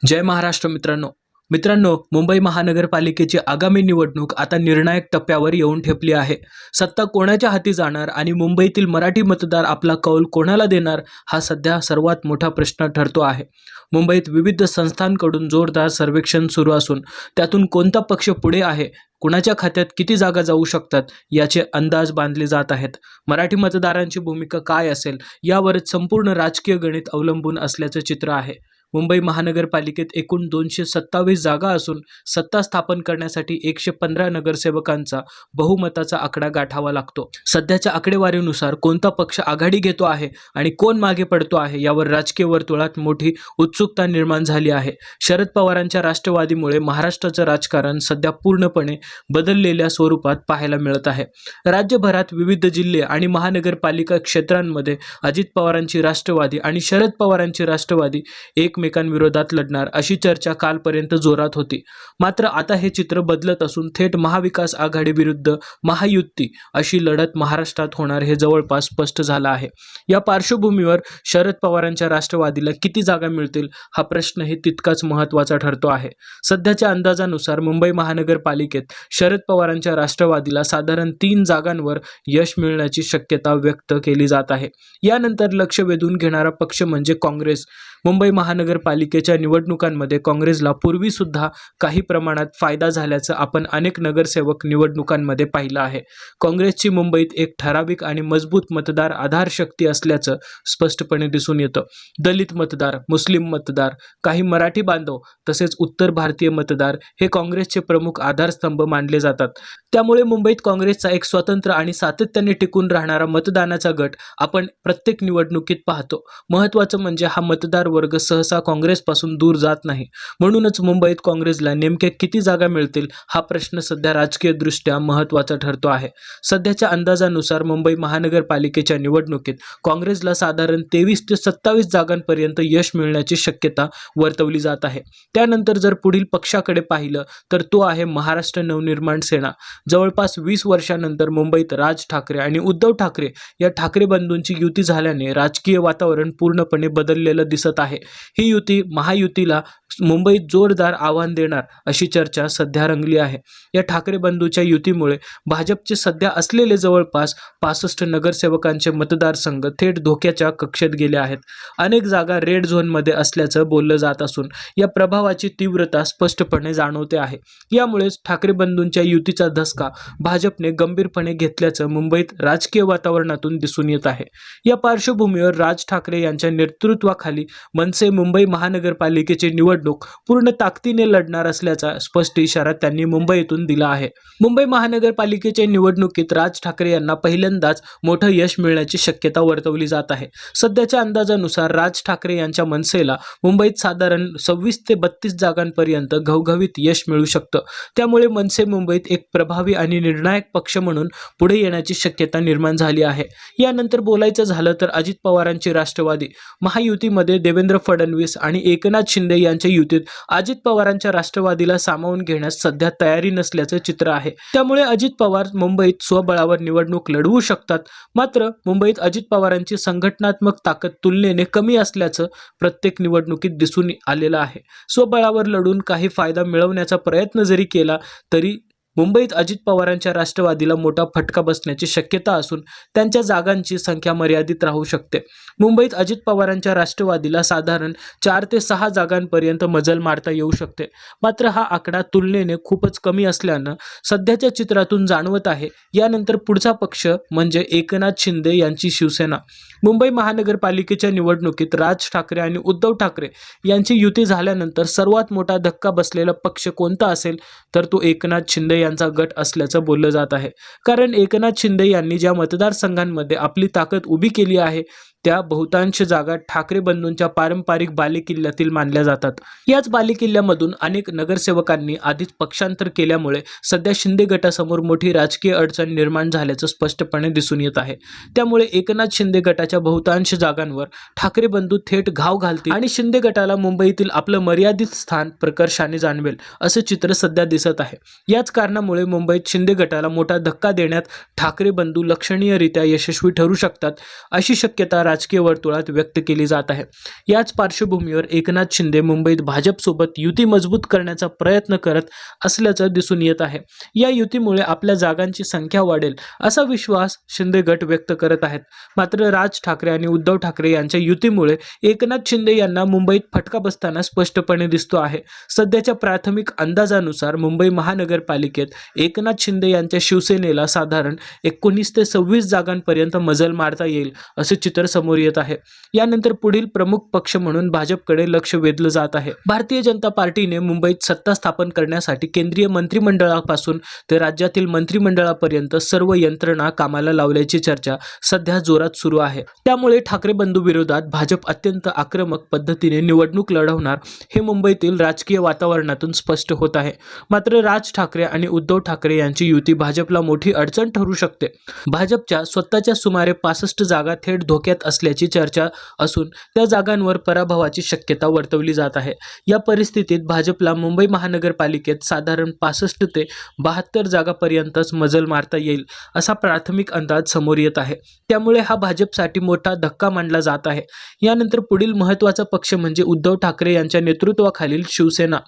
जय महाराष्ट्र मित्रांनो, मुंबई महानगरपालिकेची आगामी निवडणूक आता निर्णायक टप्प्यावर येऊन ठेपली आहे. सत्ता कोणाच्या हाती जाणार आणि मुंबईतील मराठी मतदार आपला कौल कोणाला देणार हा सध्या सर्वात मोठा प्रश्न ठरतो आहे. मुंबईत विविध संस्थांकडून जोरदार सर्वेक्षण सुरू असून त्यातून कोणता पक्ष पुढे आहे, कुणाच्या खात्यात किती जागा जाऊ शकतात याचे अंदाज बांधले जात आहेत. मराठी मतदारांची भूमिका काय असेल यावरच संपूर्ण राजकीय गणित अवलंबून असल्याचं चित्र आहे. मुंबई महानगरपालिकेत एकूण 227 जागा असून सत्ता स्थापन करण्यासाठी 115 नगरसेवकांचा बहुमताचा आकडा गाठावा लागतो. सध्याच्या आकडेवारीनुसार कोणता पक्ष आघाडी घेतो आहे आणि कोण मागे पडतो आहे यावर राजकीय वर्तुळात मोठी उत्सुकता निर्माण झाली आहे. शरद पवारांच्या राष्ट्रवादीमुळे महाराष्ट्राचं राजकारण सध्या पूर्णपणे बदललेल्या स्वरूपात पाहायला मिळत आहे. राज्यभरात विविध जिल्हे आणि महानगरपालिका क्षेत्रांमध्ये अजित पवारांची राष्ट्रवादी आणि शरद पवारांची राष्ट्रवादी एकमेकांविरोधात लढणार अशी चर्चा कालपर्यंत जोरात होती. मात्र आता हे चित्र बदलत असून थेट महाविकास आघाडी विरुद्ध महायुती अशी लढत महाराष्ट्रात होणार हे जवळपास स्पष्ट झालं आहे. या पार्श्वभूमीवर शरद पवारांच्या राष्ट्रवादीला किती जागा मिळतील हा प्रश्नही तितकाच महत्त्वाचा ठरतो आहे. सध्याच्या अंदाजानुसार मुंबई महानगरपालिकेत शरद पवारांच्या राष्ट्रवादीला साधारण 3 जागांवर यश मिळण्याची शक्यता व्यक्त केली जात आहे. यानंतर लक्ष वेधून घेणारा पक्ष म्हणजे काँग्रेस. मुंबई महानगरपालिकेच्या निवडणुकांमध्ये काँग्रेसला पूर्वी सुद्धा काही प्रमाणात फायदा झाल्याचं आपण अनेक नगरसेवक निवडणुकांमध्ये पाहिलं आहे. काँग्रेसची मुंबईत एक ठराविक आणि मजबूत मतदार आधारशक्ती असल्याचं स्पष्टपणे दिसून येतं. दलित मतदार, मुस्लिम मतदार, काही मराठी बांधव तसेच उत्तर भारतीय मतदार हे काँग्रेसचे प्रमुख आधारस्तंभ मानले जातात. त्यामुळे मुंबईत काँग्रेसचा एक स्वतंत्र आणि सातत्याने टिकून राहणारा मतदानाचा गट आपण प्रत्येक निवडणुकीत पाहतो. महत्त्वाचं म्हणजे हा मतदार वर्ग सहसा काँग्रेसपासून दूर जात नाही. म्हणूनच मुंबईत काँग्रेसला नेमक्या किती जागा मिळतील हा प्रश्न सध्या राजकीयदृष्ट्या महत्त्वाचा ठरतो आहे. सध्याच्या अंदाजानुसार मुंबई महानगरपालिकेच्या निवडणुकीत काँग्रेसला साधारण 23 ते 27 जागांपर्यंत यश मिळण्याची शक्यता वर्तवली जात आहे. त्यानंतर जर पुढील पक्षाकडे पाहिलं तर तो आहे महाराष्ट्र नवनिर्माण सेना. जवळपास 20 वर्षांनंतर मुंबईत राज ठाकरे आणि उद्धव ठाकरे या ठाकरे बंधूंची युती झाल्याने राजकीय वातावरण पूर्णपणे बदललेलं दिसत आहे. ही युती महायुतीला मुंबईत जोरदार आव्हान देणार अशी चर्चा सध्या रंगली आहे. या ठाकरे बंधूच्या युतीमुळे भाजपचे सध्या असलेले जवळपास 65 नगरसेवकांचे मतदारसंघ थेट धोक्याच्या कक्षेत गेले आहेत. अनेक जागा रेड झोनमध्ये असल्याचं बोललं जात असून या प्रभावाची तीव्रता स्पष्टपणे जाणवते आहे. यामुळेच ठाकरे बंधूंच्या युतीचा धसका भाजपने गंभीरपणे घेतल्याचं मुंबईत राजकीय वातावरणातून दिसून येत आहे. या पार्श्वभूमीवर राज ठाकरे यांच्या नेतृत्वाखाली मनसे मुंबई महानगरपालिकेची निवडणूक पूर्ण ताकदीने लढणार असल्याचा स्पष्ट इशारा त्यांनी मुंबईतून दिला आहे. मुंबई महानगरपालिकेच्या निवडणुकीत राज ठाकरे यांना पहिल्यांदाच मोठं यश मिळण्याची शक्यता वर्तवली जात आहे. सध्याच्या अंदाजानुसार राज ठाकरे यांच्या मनसेला मुंबईत साधारण 26 ते 32 जागांपर्यंत घवघवीत यश मिळू शकतं. त्यामुळे मनसे मुंबईत एक प्रभावी आणि निर्णायक पक्ष म्हणून पुढे येण्याची शक्यता निर्माण झाली आहे. यानंतर बोलायचं झालं तर अजित पवारांची राष्ट्रवादी महायुतीमध्ये देवेंद्र फडणवीस आणि एकनाथ शिंदे यांच्या युतीत अजित पवारांच्या राष्ट्रवादीला सामावून घेण्यास सध्या तयारी नसल्याचं चित्र आहे. त्यामुळे अजित पवार मुंबईत स्वबळावर निवडणूक लढवू शकतात. मात्र मुंबईत अजित पवारांची संघटनात्मक ताकद तुलनेने कमी असल्याचं प्रत्येक निवडणुकीत दिसून आलेलं आहे. स्वबळावर लढून काही फायदा मिळवण्याचा प्रयत्न जरी केला तरी मुंबईत अजित पवारांच्या राष्ट्रवादीला मोठा फटका बसण्याची शक्यता असून त्यांच्या जागांची संख्या मर्यादित राहू शकते. मुंबईत अजित पवारांच्या राष्ट्रवादीला साधारण 4 ते 6 जागांपर्यंत मजल मारता येऊ शकते. मात्र हा आकडा तुलनेने खूपच कमी असल्यानं सध्याच्या चित्रातून जाणवत आहे. यानंतर पुढचा पक्ष म्हणजे एकनाथ शिंदे यांची शिवसेना. मुंबई महानगरपालिकेच्या निवडणुकीत राज ठाकरे आणि उद्धव ठाकरे यांची युती झाल्यानंतर सर्वात मोठा धक्का बसलेला पक्ष कोणता असेल तर तो एकनाथ शिंदे यांचा गट असल्याचं बोललं जात आहे. कारण एकनाथ शिंदे यांनी ज्या मतदारसंघांमध्ये आपली ताकद उभी केली आहे त्या बहुतांश जागा ठाकरे बंधूंच्या पारंपरिक बालेकिल्ल्यातील मानल्या जातात. याच बालेकिल्ल्यामधून अनेक नगरसेवकांनी आधीच पक्षांतर केल्यामुळे सध्या शिंदे गटासमोर मोठी राजकीय अडचण निर्माण झाल्याचं स्पष्टपणे दिसून येत आहे. त्यामुळे एकनाथ शिंदे गटाच्या बहुतांश जागांवर ठाकरे बंधू थेट घाव घालतील आणि शिंदे गटाला मुंबईतील आपलं मर्यादित स्थान प्रकर्षाने जाणवेल असं चित्र सध्या दिसत आहे. याच कारणामुळे मुंबईत शिंदे गटाला मोठा धक्का देण्यात ठाकरे बंधू लक्षणीयरित्या यशस्वी ठरू शकतात अशी शक्यता राजकीय वर्तुळात व्यक्त केली जात आहे। याच पार्श्वभूमीवर एकनाथ शिंदे मुंबईत भाजपसोबत युती मजबूत करण्याचा प्रयत्न करत असल्याचं दिसून येत आहे। या युतीमुळे आपल्या जागांची संख्या वाढेल असा विश्वास शिंदे गट व्यक्त करत आहेत। मात्र राज ठाकरे आणि उद्धव ठाकरे यांच्या युतीमुळे एकनाथ शिंदे यांना मुंबईत फटका बसताना स्पष्टपणे दिसतो आहे। सध्याच्या प्राथमिक अंदाजानुसार मुंबई महानगरपालिकेत एकनाथ शिंदे यांच्या शिवसेनेला साधारण 19 ते 26 जागांपर्यंत मजल मारता येईल असे चित्र समोर येत आहे। यानंतर पुढील प्रमुख पक्ष म्हणून भाजपकडे लक्ष वेधलं जात आहे। भारतीय जनता पार्टीने मुंबईत सत्ता स्थापन करण्यासाठी केंद्रीय मंत्रिमंडळापासून ते राज्यातील मंत्रिमंडळापर्यंत सर्व यंत्रणा कामाला लावल्याची चर्चा सध्या जोरात सुरू आहे। त्यामुळे ठाकरे बंधू विरोधात भाजप अत्यंत आक्रमक पद्धतीने निवडणूक लढवणार हे मुंबईतील राजकीय वातावरणातून स्पष्ट होत आहे। मात्र राज ठाकरे आणि उद्धव ठाकरे यांची युती भाजपला मोठी अडचण ठरू शकते। भाजपच्या स्वतःच्या सुमारे 65 जागा थेट धोक्यात असल्याची चर्चा असून त्या जागांवर पराभवाची शक्यता वर्तवली जात आहे। या परिस्थितीत भाजपला मुंबई महानगरपालिकेत साधारण 65 ते 72 जागापर्यंतच मजल मारता येईल असा प्राथमिक अंदाज समोर येत आहे। त्यामुळे हा भाजपसाठी मोठा धक्का मानला जात आहे। यानंतर पुढील महत्त्वाचा पक्ष म्हणजे उद्धव ठाकरे यांच्या नेतृत्वाखालील शिवसेना।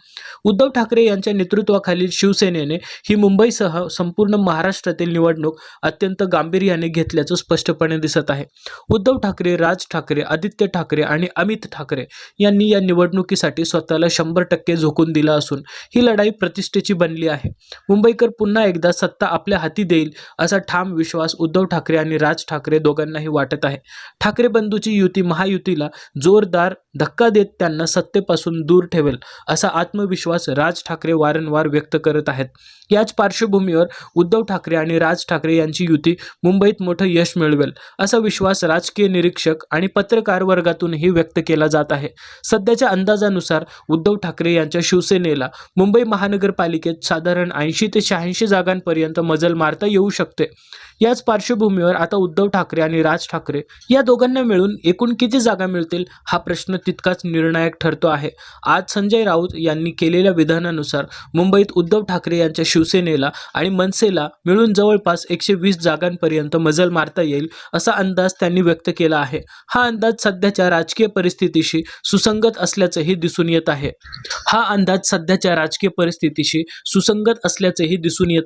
उद्धव ठाकरे यांच्या नेतृत्वाखालील शिवसेनेने ही मुंबईसह संपूर्ण महाराष्ट्रातील निवडणूक अत्यंत गांभीर्याने घेतल्याचं स्पष्टपणे दिसत आहे। उद्धव ठाकरे, राज ठाकरे, आदित्य ठाकरे आणि अमित ठाकरे यांनी या निवडणुकीसाठी स्वतःला 100% झोकून दिला असून ही लढाई प्रतिष्ठेची बनली आहे। मुंबईकर पुन्हा एकदा सत्ता आपल्या हाती देईल असा ठाम विश्वास उद्धव ठाकरे आणि राज ठाकरे दोघांनाही वाटत आहे। ठाकरे बंधूची युती महायुतीला जोरदार धक्का देत त्यांना सत्तेपासून दूर ठेवेल असा आत्मविश्वास राज ठाकरे वारंवार व्यक्त करत आहेत। याच पार्श्वभूमीवर उद्धव ठाकरे आणि राज ठाकरे यांची युती मुंबईत मोठं यश मिळवेल असा विश्वास राजकीय निरीक्षक आणि पत्रकार वर्गातूनही व्यक्त केला जात आहे। सध्याच्या अंदाजानुसार उद्धव ठाकरे यांच्या शिवसेनेला मुंबई महानगरपालिकेत साधारण 80 ते 86 जागांपर्यंत मजल मारता येऊ शकते। याच पार्श्वभूमीवर आता उद्धव ठाकरे आणि राज ठाकरे या दोघांना मिळून एकूण किती जागा मिळतील हा प्रश्न तितकाच निर्णायक ठरतो आहे। आज संजय राऊत यांनी केलेल्या विधानानुसार मुंबईत उद्धव ठाकरे यांच्या शिवसेनेला आणि मनसेला मिळून जवळपास 120 जागांपर्यंत मजल मारता येईल असा अंदाज त्यांनी व्यक्त केला आहे। हा अंदाज सध्याच्या राजकीय परिस्थितीशी सुसंगत असल्याचंही दिसून येत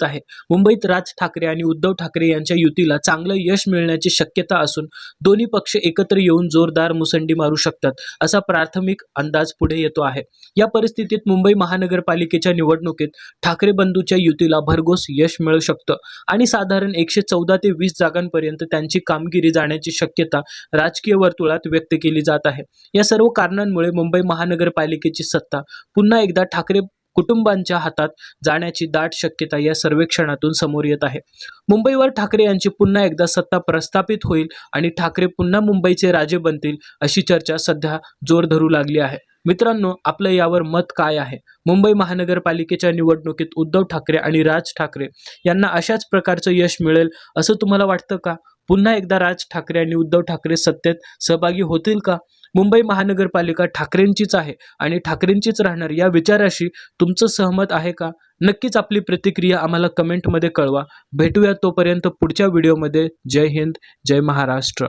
आहे। मुंबईत राज ठाकरे आणि उद्धव ठाकरे यांच्या युतीला चांगलं यश मिळण्याची शक्यता असून दोन्ही पक्ष एकत्र येऊन जोरदार मुसंडी मारू शकतात असा प्राथमिक अंदाज पुढे येतो आहे। या परिस्थितीत मुंबई महानगरपालिकेच्या निवडणुकीत ठाकरे बंधूच्या युतीला भरघोस यश मिळू शकतं आणि साधारण 114 ते 20 जागांपर्यंत त्यांची कामगिरी जाण्याची शक्यता राजकीय वर्तुळात व्यक्त केली जात आहे। या सर्व कारणांमुळे मुंबई महानगरपालिकेची सत्ता पुन्हा एकदा ठाकरे कुटुंबांच्या हातात जाण्याची दाट शक्यता या सर्वेक्षणातून समोर येत आहे। मुंबईवर ठाकरे यांची पुन्हा एकदा सत्ता प्रस्थापित होईल आणि ठाकरे पुन्हा मुंबईचे राजे बनतील अशी चर्चा सध्या जोर धरू लागली आहे। मित्रांनो, आपलं यावर मत काय आहे? मुंबई महानगरपालिकेच्या निवडणुकीत उद्धव ठाकरे आणि राज ठाकरे यांना अशाच प्रकारचं यश मिळेल असं तुम्हाला वाटतं का? पुन्हा एकदा राज ठाकरे आणि उद्धव ठाकरे सत्तेत सहभागी होतील का? मुंबई महानगरपालिका ठाकरेंचीच आहे आणि ठाकरेंचीच राहणार या विचाराशी तुमचं सहमत आहे का? नक्कीच आपली प्रतिक्रिया आम्हाला कमेंटमध्ये कळवा। भेटूया तोपर्यंत पुढच्या व्हिडिओमध्ये। जय हिंद, जय महाराष्ट्र।